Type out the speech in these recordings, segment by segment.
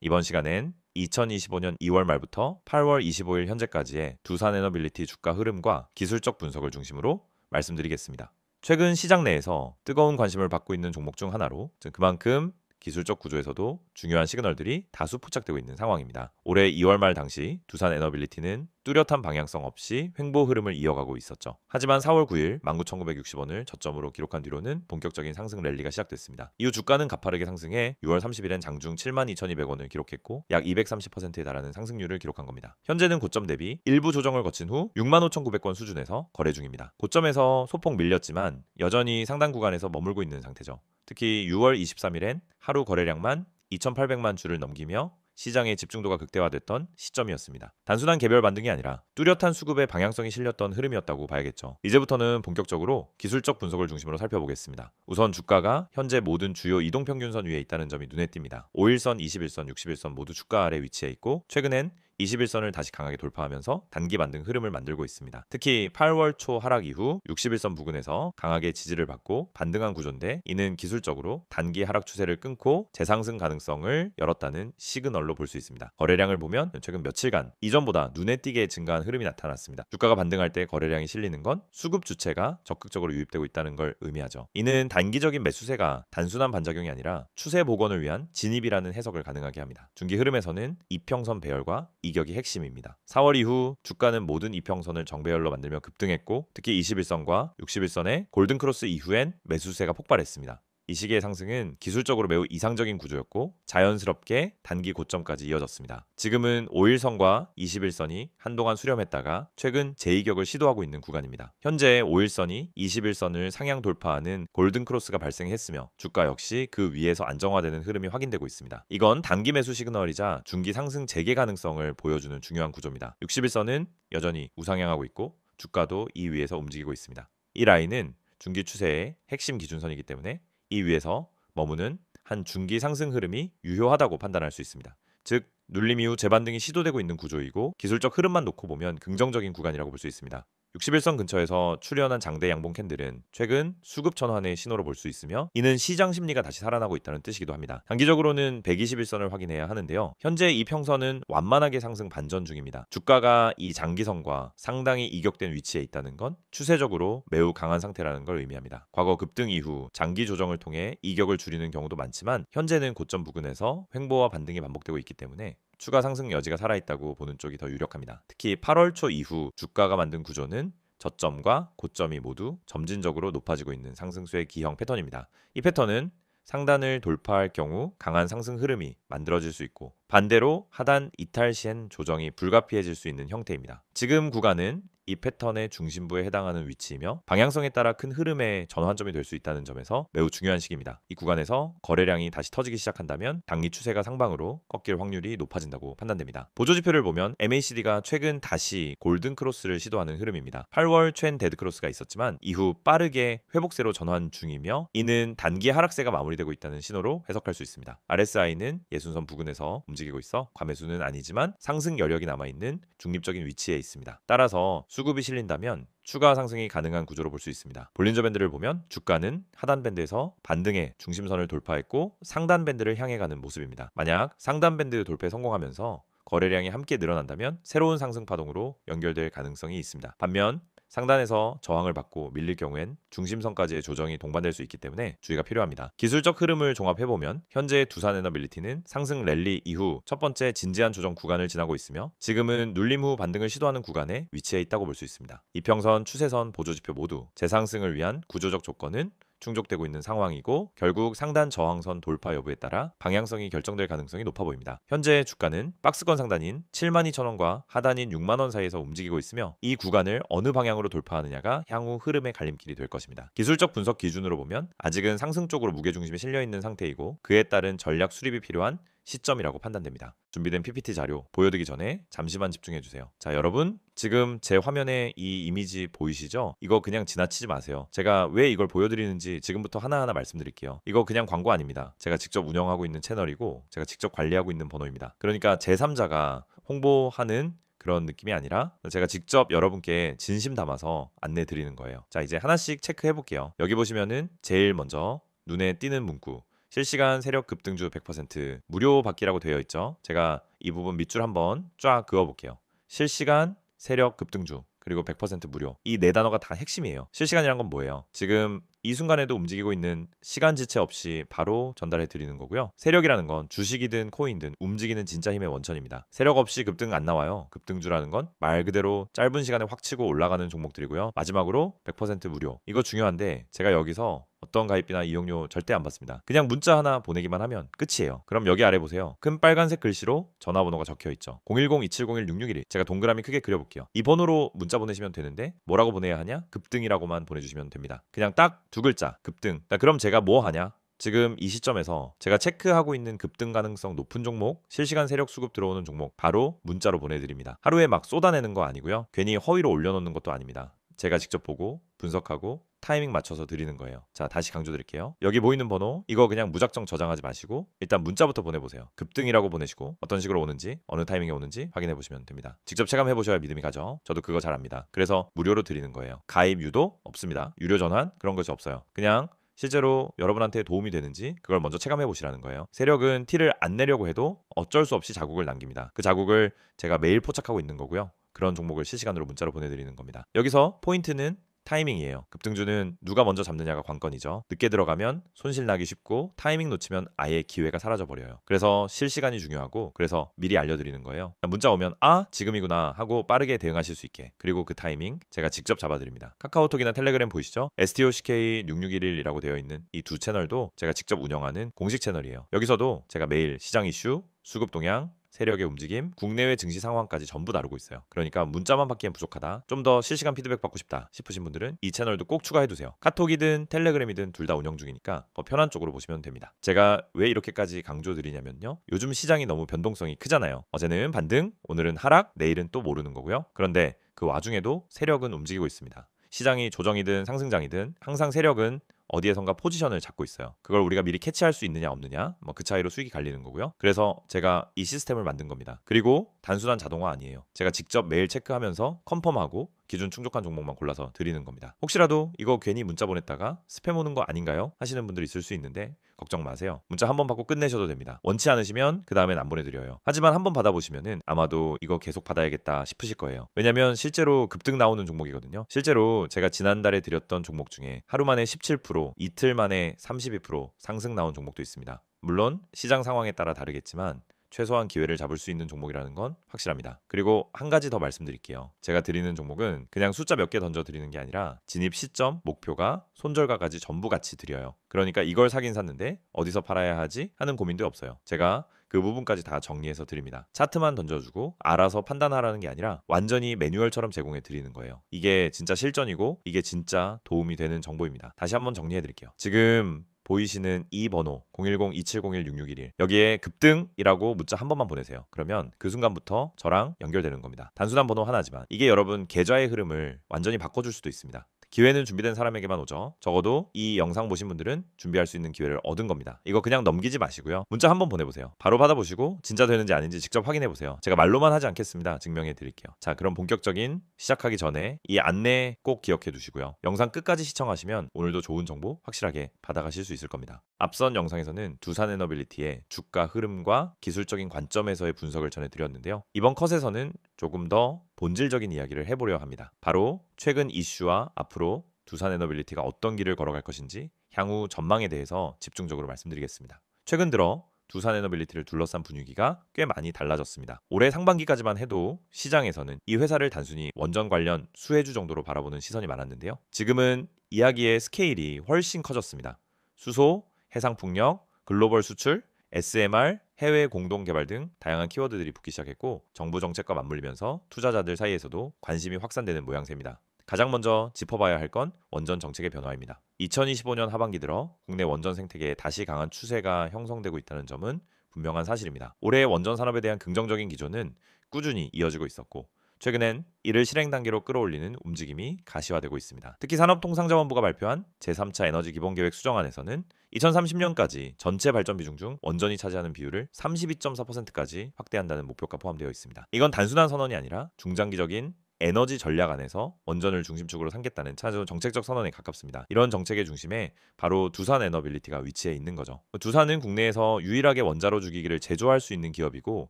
이번 시간엔 2025년 2월 말부터 8월 25일 현재까지의 두산에너빌리티 주가 흐름과 기술적 분석을 중심으로 말씀드리겠습니다. 최근 시장 내에서 뜨거운 관심을 받고 있는 종목 중 하나로, 즉 그만큼 기술적 구조에서도 중요한 시그널들이 다수 포착되고 있는 상황입니다. 올해 2월 말 당시 두산에너빌리티는 뚜렷한 방향성 없이 횡보 흐름을 이어가고 있었죠. 하지만 4월 9일 19,960원을 저점으로 기록한 뒤로는 본격적인 상승 랠리가 시작됐습니다. 이후 주가는 가파르게 상승해 6월 30일엔 장중 72,200원을 기록했고 약 230%에 달하는 상승률을 기록한 겁니다. 현재는 고점 대비 일부 조정을 거친 후 65,900원 수준에서 거래 중입니다. 고점에서 소폭 밀렸지만 여전히 상당 구간에서 머물고 있는 상태죠. 특히 6월 23일엔 하루 거래량만 2,800만 주를 넘기며 시장의 집중도가 극대화됐던 시점이었습니다. 단순한 개별 반등이 아니라 뚜렷한 수급의 방향성이 실렸던 흐름이었다고 봐야겠죠. 이제부터는 본격적으로 기술적 분석을 중심으로 살펴보겠습니다. 우선 주가가 현재 모든 주요 이동평균선 위에 있다는 점이 눈에 띕니다. 5일선, 21선, 61선 모두 주가 아래 위치해 있고 최근엔 21선을 다시 강하게 돌파하면서 단기 반등 흐름을 만들고 있습니다. 특히 8월 초 하락 이후 61선 부근에서 강하게 지지를 받고 반등한 구조인데, 이는 기술적으로 단기 하락 추세를 끊고 재상승 가능성을 열었다는 시그널로 볼 수 있습니다. 거래량을 보면 최근 며칠간 이전보다 눈에 띄게 증가한 흐름이 나타났습니다. 주가가 반등할 때 거래량이 실리는 건 수급 주체가 적극적으로 유입되고 있다는 걸 의미하죠. 이는 단기적인 매수세가 단순한 반작용이 아니라 추세 복원을 위한 진입이라는 해석을 가능하게 합니다. 중기 흐름에서는 이평선 배열과 이격이 핵심입니다. 4월 이후 주가는 모든 이평선을 정배열로 만들며 급등했고, 특히 21선과 61선의 골든크로스 이후엔 매수세가 폭발했습니다. 이 시기의 상승은 기술적으로 매우 이상적인 구조였고 자연스럽게 단기 고점까지 이어졌습니다. 지금은 5일선과 21선이 한동안 수렴했다가 최근 재이격을 시도하고 있는 구간입니다. 현재 5일선이 21선을 상향 돌파하는 골든크로스가 발생했으며 주가 역시 그 위에서 안정화되는 흐름이 확인되고 있습니다. 이건 단기 매수 시그널이자 중기 상승 재개 가능성을 보여주는 중요한 구조입니다. 61선은 여전히 우상향하고 있고 주가도 이 위에서 움직이고 있습니다. 이 라인은 중기 추세의 핵심 기준선이기 때문에 이 위에서 머무는 한 중기 상승 흐름이 유효하다고 판단할 수 있습니다. 즉 눌림 이후 재반등이 시도되고 있는 구조이고 기술적 흐름만 놓고 보면 긍정적인 구간이라고 볼 수 있습니다. 61선 근처에서 출현한 장대 양봉 캔들은 최근 수급 전환의 신호로 볼 수 있으며, 이는 시장 심리가 다시 살아나고 있다는 뜻이기도 합니다. 단기적으로는 121선을 확인해야 하는데요. 현재 이 평선은 완만하게 상승 반전 중입니다. 주가가 이 장기선과 상당히 이격된 위치에 있다는 건 추세적으로 매우 강한 상태라는 걸 의미합니다. 과거 급등 이후 장기 조정을 통해 이격을 줄이는 경우도 많지만 현재는 고점 부근에서 횡보와 반등이 반복되고 있기 때문에 추가 상승 여지가 살아있다고 보는 쪽이 더 유력합니다. 특히 8월 초 이후 주가가 만든 구조는 저점과 고점이 모두 점진적으로 높아지고 있는 상승수의 기형 패턴입니다. 이 패턴은 상단을 돌파할 경우 강한 상승 흐름이 만들어질 수 있고, 반대로 하단 이탈 시엔 조정이 불가피해질 수 있는 형태입니다. 지금 구간은 이 패턴의 중심부에 해당하는 위치이며 방향성에 따라 큰 흐름의 전환점이 될 수 있다는 점에서 매우 중요한 시기입니다. 이 구간에서 거래량이 다시 터지기 시작한다면 단기 추세가 상방으로 꺾일 확률이 높아진다고 판단됩니다. 보조지표를 보면 MACD가 최근 다시 골든크로스를 시도하는 흐름입니다. 8월 최근 데드크로스가 있었지만 이후 빠르게 회복세로 전환 중이며, 이는 단기 하락세가 마무리되고 있다는 신호로 해석할 수 있습니다. RSI는 예순선 부근에서 움직이고 있어 과매수는 아니지만 상승 여력이 남아있는 중립적인 위치에 있습니다. 따라서 수급이 실린다면 추가 상승이 가능한 구조로 볼 수 있습니다. 볼린저 밴드를 보면 주가는 하단 밴드에서 반등의 중심선을 돌파했고 상단 밴드를 향해 가는 모습입니다. 만약 상단 밴드 돌파에 성공하면서 거래량이 함께 늘어난다면 새로운 상승 파동으로 연결될 가능성이 있습니다. 반면 상단에서 저항을 받고 밀릴 경우엔 중심선까지의 조정이 동반될 수 있기 때문에 주의가 필요합니다. 기술적 흐름을 종합해보면 현재 두산에너빌리티는 상승 랠리 이후 첫 번째 진지한 조정 구간을 지나고 있으며 지금은 눌림 후 반등을 시도하는 구간에 위치해 있다고 볼 수 있습니다. 이평선, 추세선, 보조지표 모두 재상승을 위한 구조적 조건은 충족되고 있는 상황이고 결국 상단 저항선 돌파 여부에 따라 방향성이 결정될 가능성이 높아 보입니다. 현재 주가는 박스권 상단인 72,000원과 하단인 6만원 사이에서 움직이고 있으며 이 구간을 어느 방향으로 돌파하느냐가 향후 흐름의 갈림길이 될 것입니다. 기술적 분석 기준으로 보면 아직은 상승 쪽으로 무게중심이 실려있는 상태이고 그에 따른 전략 수립이 필요한 시점이라고 판단됩니다. 준비된 PPT 자료 보여드리기 전에 잠시만 집중해주세요. 자, 여러분 지금 제 화면에 이 이미지 보이시죠? 이거 그냥 지나치지 마세요. 제가 왜 이걸 보여드리는지 지금부터 하나하나 말씀드릴게요. 이거 그냥 광고 아닙니다. 제가 직접 운영하고 있는 채널이고 제가 직접 관리하고 있는 번호입니다. 그러니까 제3자가 홍보하는 그런 느낌이 아니라 제가 직접 여러분께 진심 담아서 안내 드리는 거예요. 자, 이제 하나씩 체크해 볼게요. 여기 보시면은 제일 먼저 눈에 띄는 문구 실시간 세력 급등주 100% 무료 받기라고 되어 있죠. 제가 이 부분 밑줄 한번 쫙 그어볼게요. 실시간 세력 급등주 그리고 100% 무료. 이 네 단어가 다 핵심이에요. 실시간이란 건 뭐예요? 지금 이 순간에도 움직이고 있는 시간 지체 없이 바로 전달해 드리는 거고요. 세력이라는 건 주식이든 코인든 움직이는 진짜 힘의 원천입니다. 세력 없이 급등 안 나와요. 급등주라는 건 말 그대로 짧은 시간에 확 치고 올라가는 종목들이고요. 마지막으로 100% 무료. 이거 중요한데 제가 여기서 어떤 가입비나 이용료 절대 안 받습니다. 그냥 문자 하나 보내기만 하면 끝이에요. 그럼 여기 아래 보세요. 큰 빨간색 글씨로 전화번호가 적혀 있죠. 010-2701-6611. 제가 동그라미 크게 그려볼게요. 이 번호로 문자 보내시면 되는데 뭐라고 보내야 하냐? 급등이라고만 보내주시면 됩니다. 그냥 딱 두 글자 급등. 그럼 제가 뭐 하냐? 지금 이 시점에서 제가 체크하고 있는 급등 가능성 높은 종목, 실시간 세력 수급 들어오는 종목 바로 문자로 보내드립니다. 하루에 막 쏟아내는 거 아니고요. 괜히 허위로 올려놓는 것도 아닙니다. 제가 직접 보고 분석하고 타이밍 맞춰서 드리는 거예요. 자, 다시 강조드릴게요. 여기 보이는 번호 이거 그냥 무작정 저장하지 마시고 일단 문자부터 보내보세요. 급등이라고 보내시고 어떤 식으로 오는지 어느 타이밍에 오는지 확인해 보시면 됩니다. 직접 체감해보셔야 믿음이 가죠. 저도 그거 잘 압니다. 그래서 무료로 드리는 거예요. 가입 유도 없습니다. 유료 전환 그런 것이 없어요. 그냥 실제로 여러분한테 도움이 되는지 그걸 먼저 체감해 보시라는 거예요. 세력은 티를 안 내려고 해도 어쩔 수 없이 자국을 남깁니다. 그 자국을 제가 매일 포착하고 있는 거고요. 그런 종목을 실시간으로 문자로 보내드리는 겁니다. 여기서 포인트는 타이밍이에요. 급등주는 누가 먼저 잡느냐가 관건이죠. 늦게 들어가면 손실 나기 쉽고 타이밍 놓치면 아예 기회가 사라져 버려요. 그래서 실시간이 중요하고 그래서 미리 알려드리는 거예요. 문자 오면 아 지금이구나 하고 빠르게 대응하실 수 있게 그리고 그 타이밍 제가 직접 잡아드립니다. 카카오톡이나 텔레그램 보이시죠? STOCK6611이라고 되어 있는 이 두 채널도 제가 직접 운영하는 공식 채널이에요. 여기서도 제가 매일 시장 이슈, 수급 동향, 세력의 움직임, 국내외 증시 상황까지 전부 다루고 있어요. 그러니까 문자만 받기엔 부족하다. 좀 더 실시간 피드백 받고 싶다 싶으신 분들은 이 채널도 꼭 추가해두세요. 카톡이든 텔레그램이든 둘 다 운영 중이니까 더 편한 쪽으로 보시면 됩니다. 제가 왜 이렇게까지 강조드리냐면요. 요즘 시장이 너무 변동성이 크잖아요. 어제는 반등, 오늘은 하락, 내일은 또 모르는 거고요. 그런데 그 와중에도 세력은 움직이고 있습니다. 시장이 조정이든 상승장이든 항상 세력은 어디에선가 포지션을 잡고 있어요. 그걸 우리가 미리 캐치할 수 있느냐 없느냐 뭐 그 차이로 수익이 갈리는 거고요. 그래서 제가 이 시스템을 만든 겁니다. 그리고 단순한 자동화 아니에요. 제가 직접 매일 체크하면서 컨펌하고 기준 충족한 종목만 골라서 드리는 겁니다. 혹시라도 이거 괜히 문자 보냈다가 스팸 오는 거 아닌가요? 하시는 분들 있을 수 있는데 걱정 마세요. 문자 한 번 받고 끝내셔도 됩니다. 원치 않으시면 그 다음엔 안 보내드려요. 하지만 한 번 받아보시면은 아마도 이거 계속 받아야겠다 싶으실 거예요. 왜냐면 실제로 급등 나오는 종목이거든요. 실제로 제가 지난달에 드렸던 종목 중에 하루 만에 17%, 이틀 만에 32% 상승 나온 종목도 있습니다. 물론 시장 상황에 따라 다르겠지만 최소한 기회를 잡을 수 있는 종목이라는 건 확실합니다. 그리고 한 가지 더 말씀드릴게요. 제가 드리는 종목은 그냥 숫자 몇 개 던져 드리는 게 아니라 진입 시점, 목표가, 손절가까지 전부 같이 드려요. 그러니까 이걸 사긴 샀는데 어디서 팔아야 하지 하는 고민도 없어요. 제가 그 부분까지 다 정리해서 드립니다. 차트만 던져주고 알아서 판단하라는 게 아니라 완전히 매뉴얼처럼 제공해 드리는 거예요. 이게 진짜 실전이고 이게 진짜 도움이 되는 정보입니다. 다시 한번 정리해 드릴게요. 지금 보이시는 이 번호 010-2701-6611 여기에 급등이라고 문자 한 번만 보내세요. 그러면 그 순간부터 저랑 연결되는 겁니다. 단순한 번호 하나지만 이게 여러분 계좌의 흐름을 완전히 바꿔줄 수도 있습니다. 기회는 준비된 사람에게만 오죠. 적어도 이 영상 보신 분들은 준비할 수 있는 기회를 얻은 겁니다. 이거 그냥 넘기지 마시고요. 문자 한번 보내보세요. 바로 받아보시고 진짜 되는지 아닌지 직접 확인해보세요. 제가 말로만 하지 않겠습니다. 증명해 드릴게요. 자, 그럼 본격적인 시작하기 전에 이 안내 꼭 기억해 두시고요. 영상 끝까지 시청하시면 오늘도 좋은 정보 확실하게 받아가실 수 있을 겁니다. 앞선 영상에서는 두산에너빌리티의 주가 흐름과 기술적인 관점에서의 분석을 전해드렸는데요. 이번 컷에서는 조금 더 본질적인 이야기를 해보려 합니다. 바로 최근 이슈와 앞으로 두산에너빌리티가 어떤 길을 걸어갈 것인지 향후 전망에 대해서 집중적으로 말씀드리겠습니다. 최근 들어 두산에너빌리티를 둘러싼 분위기가 꽤 많이 달라졌습니다. 올해 상반기까지만 해도 시장에서는 이 회사를 단순히 원전 관련 수혜주 정도로 바라보는 시선이 많았는데요. 지금은 이야기의 스케일이 훨씬 커졌습니다. 수소, 해상풍력, 글로벌 수출, SMR, 해외 공동 개발 등 다양한 키워드들이 붙기 시작했고 정부 정책과 맞물리면서 투자자들 사이에서도 관심이 확산되는 모양새입니다. 가장 먼저 짚어봐야 할 건 원전 정책의 변화입니다. 2025년 하반기 들어 국내 원전 생태계에 다시 강한 추세가 형성되고 있다는 점은 분명한 사실입니다. 올해 원전 산업에 대한 긍정적인 기조는 꾸준히 이어지고 있었고 최근엔 이를 실행 단계로 끌어올리는 움직임이 가시화되고 있습니다. 특히 산업통상자원부가 발표한 제3차 에너지 기본계획 수정안에서는 2030년까지 전체 발전 비중 중 원전이 차지하는 비율을 32.4%까지 확대한다는 목표가 포함되어 있습니다. 이건 단순한 선언이 아니라 중장기적인 에너지 전략 안에서 원전을 중심축으로 삼겠다는 차주 정책적 선언에 가깝습니다. 이런 정책의 중심에 바로 두산에너빌리티가 위치해 있는 거죠. 두산은 국내에서 유일하게 원자로 주기기를 제조할 수 있는 기업이고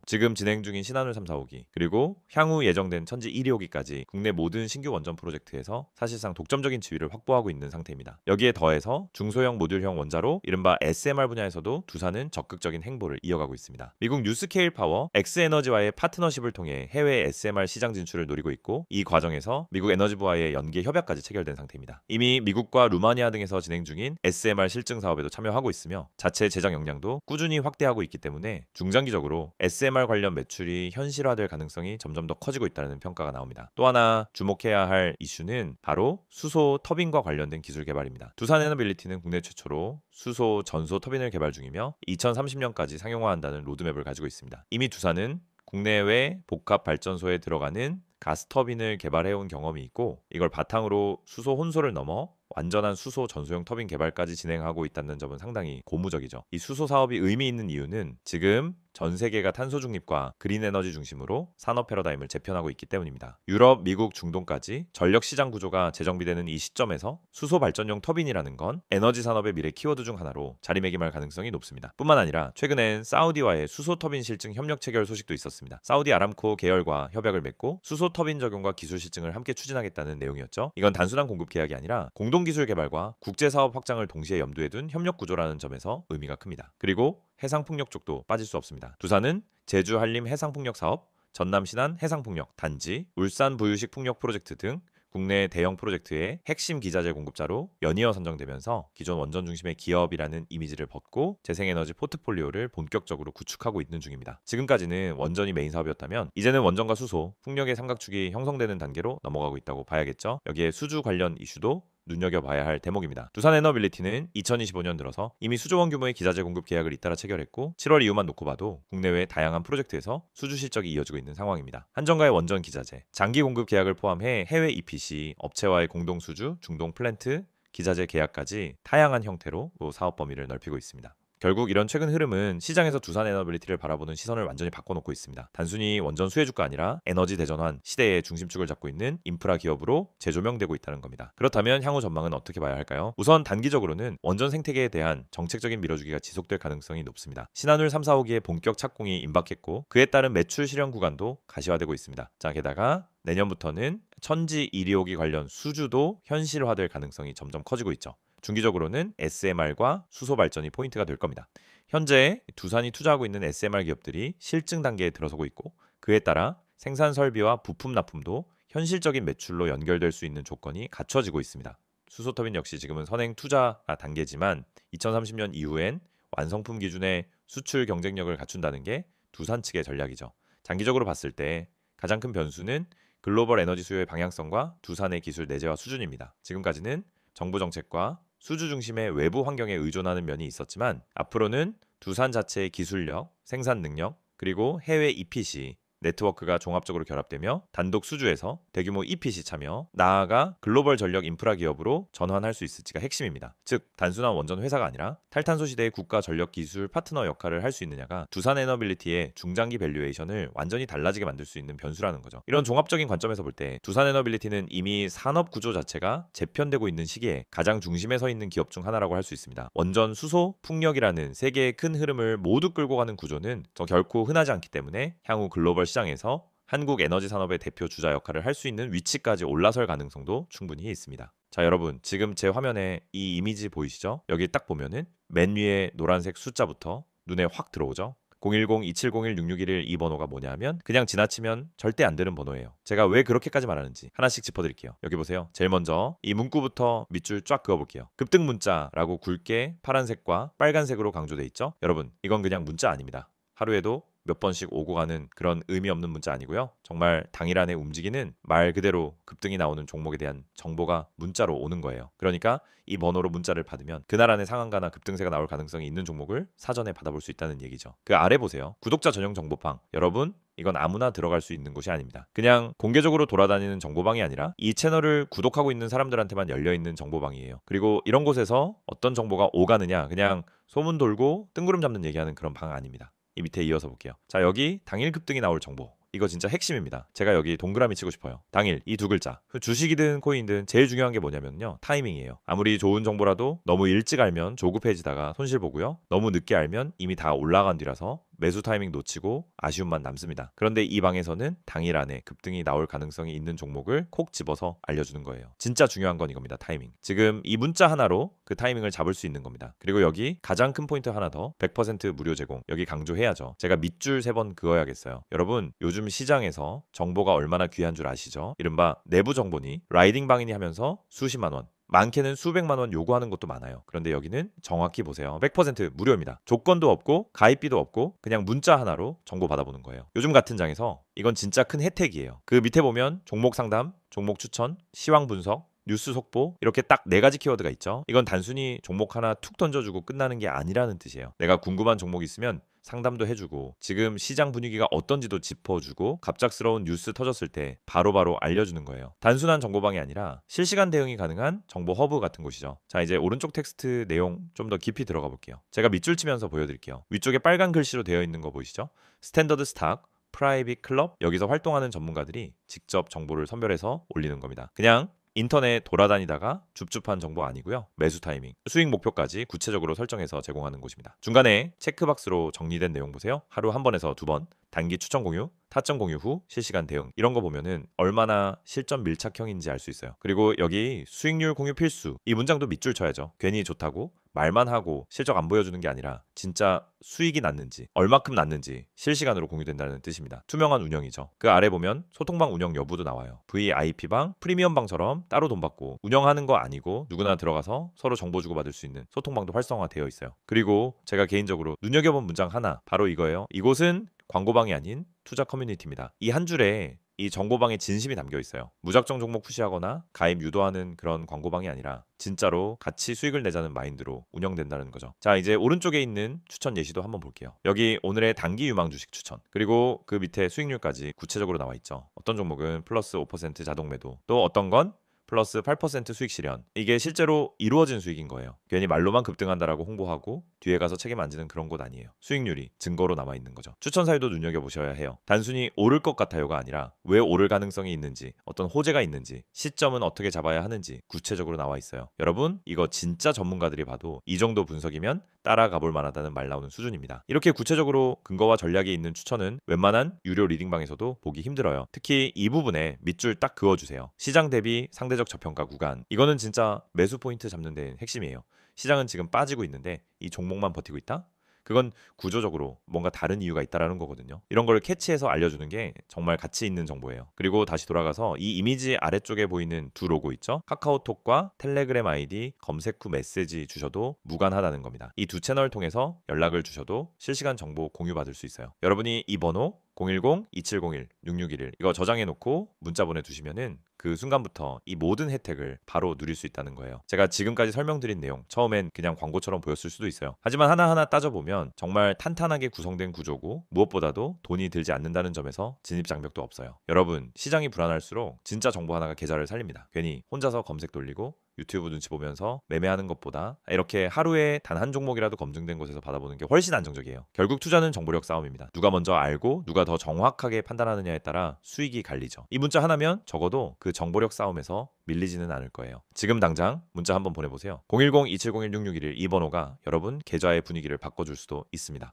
지금 진행 중인 신한울 3, 4호기 그리고 향후 예정된 천지 1, 2호기까지 국내 모든 신규 원전 프로젝트에서 사실상 독점적인 지위를 확보하고 있는 상태입니다. 여기에 더해서 중소형 모듈형 원자로 이른바 SMR 분야에서도 두산은 적극적인 행보를 이어가고 있습니다. 미국 뉴스케일 파워, 엑스에너지와의 파트너십을 통해 해외 SMR 시장 진출을 노리고 있고 이 과정에서 미국 에너지부와의 연계 협약까지 체결된 상태입니다. 이미 미국과 루마니아 등에서 진행 중인 SMR 실증 사업에도 참여하고 있으며 자체 제작 역량도 꾸준히 확대하고 있기 때문에 중장기적으로 SMR 관련 매출이 현실화될 가능성이 점점 더 커지고 있다는 평가가 나옵니다. 또 하나 주목해야 할 이슈는 바로 수소 터빈과 관련된 기술 개발입니다. 두산에너빌리티는 국내 최초로 수소 전소 터빈을 개발 중이며 2030년까지 상용화한다는 로드맵을 가지고 있습니다. 이미 두산은 국내외 복합 발전소에 들어가는 가스터빈을 개발해온 경험이 있고 이걸 바탕으로 수소 혼소를 넘어 완전한 수소 전소형 터빈 개발까지 진행하고 있다는 점은 상당히 고무적이죠. 이 수소 사업이 의미 있는 이유는 지금 전 세계가 탄소 중립과 그린 에너지 중심으로 산업 패러다임을 재편하고 있기 때문입니다. 유럽, 미국, 중동까지 전력 시장 구조가 재정비되는 이 시점에서 수소 발전용 터빈이라는 건 에너지 산업의 미래 키워드 중 하나로 자리매김할 가능성이 높습니다. 뿐만 아니라 최근엔 사우디와의 수소 터빈 실증 협력 체결 소식도 있었습니다. 사우디 아람코 계열과 협약을 맺고 수소 터빈 적용과 기술 실증을 함께 추진하겠다는 내용이었죠. 이건 단순한 공급 계약이 아니라 공동 기술 개발과 국제 사업 확장을 동시에 염두에 둔 협력 구조라는 점에서 의미가 큽니다. 그리고 해상풍력 쪽도 빠질 수 없습니다. 두산은 제주 한림 해상풍력 사업, 전남 신안 해상풍력 단지, 울산 부유식 풍력 프로젝트 등 국내 대형 프로젝트의 핵심 기자재 공급자로 연이어 선정되면서 기존 원전 중심의 기업이라는 이미지를 벗고 재생에너지 포트폴리오를 본격적으로 구축하고 있는 중입니다. 지금까지는 원전이 메인 사업이었다면 이제는 원전과 수소, 풍력의 삼각축이 형성되는 단계로 넘어가고 있다고 봐야겠죠. 여기에 수주 관련 이슈도 눈여겨봐야 할 대목입니다. 두산에너빌리티는 2025년 들어서 이미 수조원 규모의 기자재 공급 계약을 잇따라 체결했고 7월 이후만 놓고 봐도 국내외 다양한 프로젝트에서 수주 실적이 이어지고 있는 상황입니다. 한전과의 원전 기자재, 장기 공급 계약을 포함해 해외 EPC, 업체와의 공동 수주, 중동 플랜트, 기자재 계약까지 다양한 형태로 사업 범위를 넓히고 있습니다. 결국 이런 최근 흐름은 시장에서 두산에너빌리티를 바라보는 시선을 완전히 바꿔놓고 있습니다. 단순히 원전 수혜주가 아니라 에너지 대전환 시대의 중심축을 잡고 있는 인프라 기업으로 재조명되고 있다는 겁니다. 그렇다면 향후 전망은 어떻게 봐야 할까요? 우선 단기적으로는 원전 생태계에 대한 정책적인 밀어주기가 지속될 가능성이 높습니다. 신한울 3, 4호기의 본격 착공이 임박했고 그에 따른 매출 실현 구간도 가시화되고 있습니다. 자, 게다가 내년부터는 천지 1, 2호기 관련 수주도 현실화될 가능성이 점점 커지고 있죠. 중기적으로는 SMR과 수소 발전이 포인트가 될 겁니다. 현재 두산이 투자하고 있는 SMR 기업들이 실증 단계에 들어서고 있고 그에 따라 생산 설비와 부품 납품도 현실적인 매출로 연결될 수 있는 조건이 갖춰지고 있습니다. 수소 터빈 역시 지금은 선행 투자 단계지만 2030년 이후엔 완성품 기준의 수출 경쟁력을 갖춘다는 게 두산 측의 전략이죠. 장기적으로 봤을 때 가장 큰 변수는 글로벌 에너지 수요의 방향성과 두산의 기술 내재화 수준입니다. 지금까지는 정부 정책과 수주 중심의 외부 환경에 의존하는 면이 있었지만 앞으로는 두산 자체의 기술력, 생산 능력, 그리고 해외 EPC, 네트워크가 종합적으로 결합되며 단독 수주에서 대규모 EPC 참여, 나아가 글로벌 전력 인프라 기업으로 전환할 수 있을지가 핵심입니다. 즉 단순한 원전 회사가 아니라 탈탄소 시대의 국가 전력 기술 파트너 역할을 할 수 있느냐가 두산에너빌리티의 중장기 밸류에이션을 완전히 달라지게 만들 수 있는 변수라는 거죠. 이런 종합적인 관점에서 볼 때 두산에너빌리티는 이미 산업 구조 자체가 재편되고 있는 시기에 가장 중심에 서 있는 기업 중 하나라고 할 수 있습니다. 원전, 수소, 풍력이라는 세 개의 큰 흐름을 모두 끌고 가는 구조는 결코 흔하지 않기 때문에 향후 글로벌 시장에서 한국 에너지 산업의 대표 주자 역할을 할 수 있는 위치까지 올라설 가능성도 충분히 있습니다. 자, 여러분 지금 제 화면에 이 이미지 보이시죠? 여기 딱 보면은 맨 위에 노란색 숫자부터 눈에 확 들어오죠? 010-2701-661 이 번호가 뭐냐면 그냥 지나치면 절대 안 되는 번호예요. 제가 왜 그렇게까지 말하는지 하나씩 짚어드릴게요. 여기 보세요. 제일 먼저 이 문구부터 밑줄 쫙 그어볼게요. 급등 문자라고 굵게 파란색과 빨간색으로 강조돼 있죠? 여러분 이건 그냥 문자 아닙니다. 하루에도 몇 번씩 오고 가는 그런 의미 없는 문자 아니고요. 정말 당일 안에 움직이는 말 그대로 급등이 나오는 종목에 대한 정보가 문자로 오는 거예요. 그러니까 이 번호로 문자를 받으면 그날 안에 상한가나 급등세가 나올 가능성이 있는 종목을 사전에 받아볼 수 있다는 얘기죠. 그 아래 보세요. 구독자 전용 정보방. 여러분 이건 아무나 들어갈 수 있는 곳이 아닙니다. 그냥 공개적으로 돌아다니는 정보방이 아니라 이 채널을 구독하고 있는 사람들한테만 열려있는 정보방이에요. 그리고 이런 곳에서 어떤 정보가 오가느냐 그냥 소문 돌고 뜬구름 잡는 얘기하는 그런 방 아닙니다. 이 밑에 이어서 볼게요. 자, 여기 당일 급등이 나올 정보. 이거 진짜 핵심입니다. 제가 여기 동그라미 치고 싶어요. 당일 이 두 글자. 주식이든 코인이든 제일 중요한 게 뭐냐면요. 타이밍이에요. 아무리 좋은 정보라도 너무 일찍 알면 조급해지다가 손실 보고요. 너무 늦게 알면 이미 다 올라간 뒤라서 매수 타이밍 놓치고 아쉬움만 남습니다. 그런데 이 방에서는 당일 안에 급등이 나올 가능성이 있는 종목을 콕 집어서 알려주는 거예요. 진짜 중요한 건 이겁니다. 타이밍. 지금 이 문자 하나로 그 타이밍을 잡을 수 있는 겁니다. 그리고 여기 가장 큰 포인트 하나 더, 100% 무료 제공. 여기 강조해야죠. 제가 밑줄 3번 그어야겠어요. 여러분, 요즘 시장에서 정보가 얼마나 귀한 줄 아시죠? 이른바 내부 정보니 라이딩 방이니 하면서 수십만 원, 많게는 수백만 원 요구하는 것도 많아요. 그런데 여기는 정확히 보세요. 100% 무료입니다. 조건도 없고 가입비도 없고 그냥 문자 하나로 정보 받아보는 거예요. 요즘 같은 장에서 이건 진짜 큰 혜택이에요. 그 밑에 보면 종목 상담, 종목 추천, 시황 분석, 뉴스 속보, 이렇게 딱 4가지 키워드가 있죠. 이건 단순히 종목 하나 툭 던져주고 끝나는 게 아니라는 뜻이에요. 내가 궁금한 종목 있으면 상담도 해주고 지금 시장 분위기가 어떤지도 짚어주고 갑작스러운 뉴스 터졌을 때 바로바로 알려주는 거예요. 단순한 정보방이 아니라 실시간 대응이 가능한 정보 허브 같은 곳이죠. 자, 이제 오른쪽 텍스트 내용 좀 더 깊이 들어가 볼게요. 제가 밑줄 치면서 보여드릴게요. 위쪽에 빨간 글씨로 되어 있는 거 보이시죠? 스탠더드 스탁, 프라이빗 클럽, 여기서 활동하는 전문가들이 직접 정보를 선별해서 올리는 겁니다. 그냥 인터넷 돌아다니다가 줍줍한 정보 아니고요. 매수 타이밍, 수익 목표까지 구체적으로 설정해서 제공하는 곳입니다. 중간에 체크박스로 정리된 내용 보세요. 하루 한 번에서 2번, 단기 추천 공유, 타점 공유 후 실시간 대응, 이런 거 보면은 얼마나 실전 밀착형인지 알 수 있어요. 그리고 여기 수익률 공유 필수, 이 문장도 밑줄 쳐야죠. 괜히 좋다고 말만 하고 실적 안 보여주는 게 아니라 진짜 수익이 났는지 얼마큼 났는지 실시간으로 공유된다는 뜻입니다. 투명한 운영이죠. 그 아래 보면 소통방 운영 여부도 나와요. VIP방, 프리미엄방처럼 따로 돈 받고 운영하는 거 아니고 누구나 들어가서 서로 정보 주고받을 수 있는 소통방도 활성화되어 있어요. 그리고 제가 개인적으로 눈여겨본 문장 하나, 바로 이거예요. 이곳은 광고방이 아닌 투자 커뮤니티입니다. 이 한 줄에 이 정보방에 진심이 담겨 있어요. 무작정 종목 푸시하거나 가입 유도하는 그런 광고방이 아니라 진짜로 같이 수익을 내자는 마인드로 운영된다는 거죠. 자, 이제 오른쪽에 있는 추천 예시도 한번 볼게요. 여기 오늘의 단기 유망 주식 추천, 그리고 그 밑에 수익률까지 구체적으로 나와 있죠. 어떤 종목은 플러스 5% 자동 매도, 또 어떤 건 플러스 8% 수익 실현. 이게 실제로 이루어진 수익인 거예요. 괜히 말로만 급등한다라고 홍보하고 뒤에 가서 책임 안 지는 그런 곳 아니에요. 수익률이 증거로 남아 있는 거죠. 추천 사유도 눈여겨보셔야 해요. 단순히 오를 것 같아요가 아니라 왜 오를 가능성이 있는지, 어떤 호재가 있는지, 시점은 어떻게 잡아야 하는지 구체적으로 나와 있어요. 여러분, 이거 진짜 전문가들이 봐도 이 정도 분석이면 따라가 볼 만하다는 말 나오는 수준입니다. 이렇게 구체적으로 근거와 전략이 있는 추천은 웬만한 유료 리딩방에서도 보기 힘들어요. 특히 이 부분에 밑줄 딱 그어주세요. 시장 대비 상대적 저평가 구간. 이거는 진짜 매수 포인트 잡는 데는 핵심이에요. 시장은 지금 빠지고 있는데 이 종목만 버티고 있다? 그건 구조적으로 뭔가 다른 이유가 있다라는 거거든요. 이런 걸 캐치해서 알려주는 게 정말 가치 있는 정보예요. 그리고 다시 돌아가서 이 이미지 아래쪽에 보이는 두 로고 있죠? 카카오톡과 텔레그램 아이디 검색 후 메시지 주셔도 무관하다는 겁니다. 이 두 채널 통해서 연락을 주셔도 실시간 정보 공유받을 수 있어요. 여러분이 이 번호 010-2701-6611 이거 저장해 놓고 문자 보내두시면은 그 순간부터 이 모든 혜택을 바로 누릴 수 있다는 거예요. 제가 지금까지 설명드린 내용 처음엔 그냥 광고처럼 보였을 수도 있어요. 하지만 하나하나 따져보면 정말 탄탄하게 구성된 구조고 무엇보다도 돈이 들지 않는다는 점에서 진입장벽도 없어요. 여러분, 시장이 불안할수록 진짜 정보 하나가 계좌를 살립니다. 괜히 혼자서 검색 돌리고 유튜브 눈치 보면서 매매하는 것보다 이렇게 하루에 단 한 종목이라도 검증된 곳에서 받아보는 게 훨씬 안정적이에요. 결국 투자는 정보력 싸움입니다. 누가 먼저 알고 누가 더 정확하게 판단하느냐에 따라 수익이 갈리죠. 이 문자 하나면 적어도 그 정보력 싸움에서 밀리지는 않을 거예요. 지금 당장 문자 한번 보내보세요. 010-2701-6611 이 번호가 여러분 계좌의 분위기를 바꿔줄 수도 있습니다.